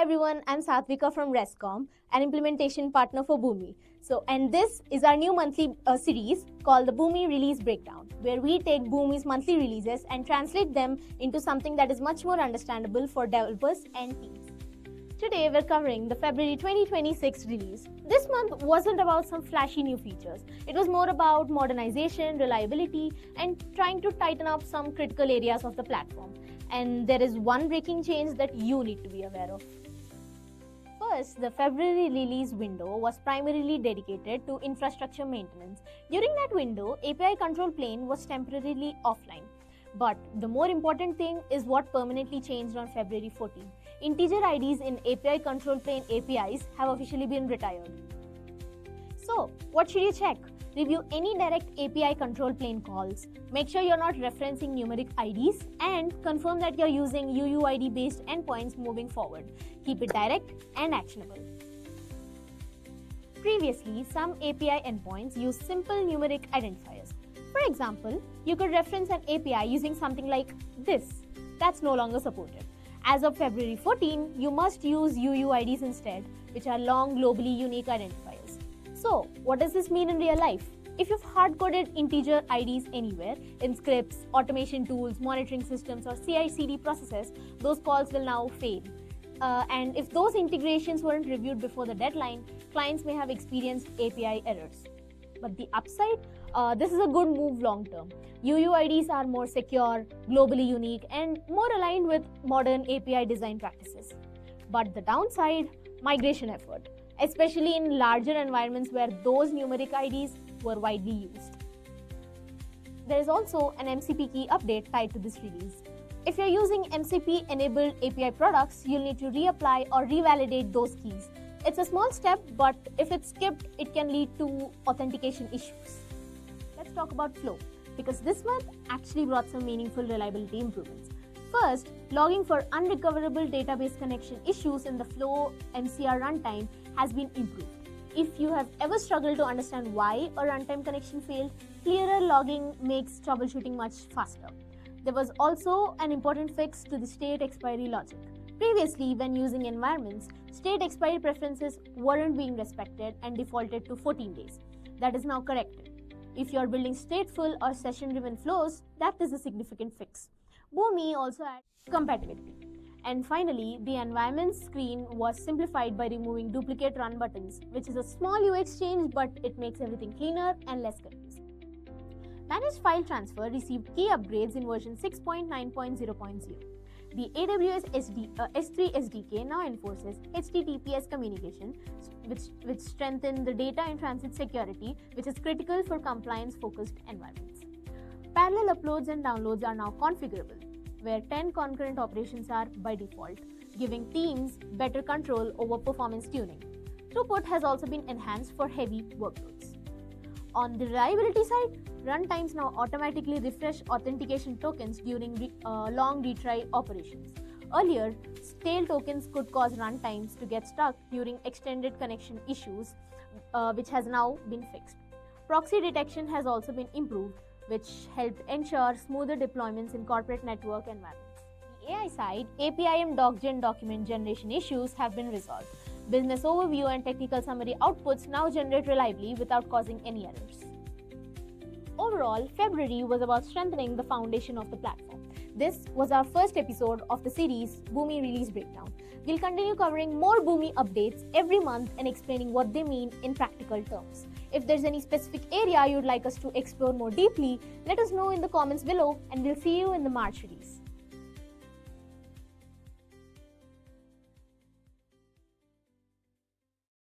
everyone, I'm Satvika from Rescom, an implementation partner for Boomi. And this is our new monthly series called the Boomi Release Breakdown, where we take Boomi's monthly releases and translate them into something that is much more understandable for developers and teams. Today we're covering the February 2026 release. This month wasn't about some flashy new features. It was more about modernization, reliability, and trying to tighten up some critical areas of the platform. And there is one breaking change that you need to be aware of. First, the February release window was primarily dedicated to infrastructure maintenance. During that window, API control plane was temporarily offline. But the more important thing is what permanently changed on February 14. Integer IDs in API control plane APIs have officially been retired. So, what should you check? Review any direct API control plane calls. Make sure you're not referencing numeric IDs and confirm that you're using UUID-based endpoints moving forward. Keep it direct and actionable. Previously, some API endpoints use simple numeric identifiers. For example, you could reference an API using something like this. That's no longer supported. As of February 14, you must use UUIDs instead, which are long globally unique identifiers. So, what does this mean in real life? If you've hard-coded integer IDs anywhere, in scripts, automation tools, monitoring systems, or CI/CD processes, those calls will now fail. And if those integrations weren't reviewed before the deadline, clients may have experienced API errors. But the upside, this is a good move long-term. UUIDs are more secure, globally unique, and more aligned with modern API design practices. But the downside, migration effort, especially in larger environments where those numeric IDs were widely used. There is also an MCP key update tied to this release. If you're using MCP-enabled API products, you'll need to reapply or revalidate those keys. It's a small step, but if it's skipped, it can lead to authentication issues. Let's talk about Flow, because this month actually brought some meaningful reliability improvements. First, logging for unrecoverable database connection issues in the Flow MCR runtime has been improved. If you have ever struggled to understand why a runtime connection failed, clearer logging makes troubleshooting much faster. There was also an important fix to the state expiry logic. Previously, when using environments, state expiry preferences weren't being respected and defaulted to 14 days. That is now corrected. If you are building stateful or session-driven flows, that is a significant fix. Boomi also adds compatibility. And finally, the environment screen was simplified by removing duplicate run buttons, which is a small UX change, but it makes everything cleaner and less confusing. Managed File Transfer received key upgrades in version 6.9.0.0. The AWS S3 SDK now enforces HTTPS communication, which strengthens the data in transit security, which is critical for compliance-focused environments. Parallel uploads and downloads are now configurable, where 10 concurrent operations are by default, giving teams better control over performance tuning. Throughput has also been enhanced for heavy workloads. On the reliability side, runtimes now automatically refresh authentication tokens during long retry operations. Earlier, stale tokens could cause runtimes to get stuck during extended connection issues, which has now been fixed. Proxy detection has also been improved, which helped ensure smoother deployments in corporate network environments. On the AI side, APIM DocGen document generation issues have been resolved. Business overview and technical summary outputs now generate reliably without causing any errors. Overall, February was about strengthening the foundation of the platform. This was our first episode of the series Boomi Release Breakdown. We'll continue covering more Boomi updates every month and explaining what they mean in practical terms. If there's any specific area you'd like us to explore more deeply, let us know in the comments below, and we'll see you in the March release.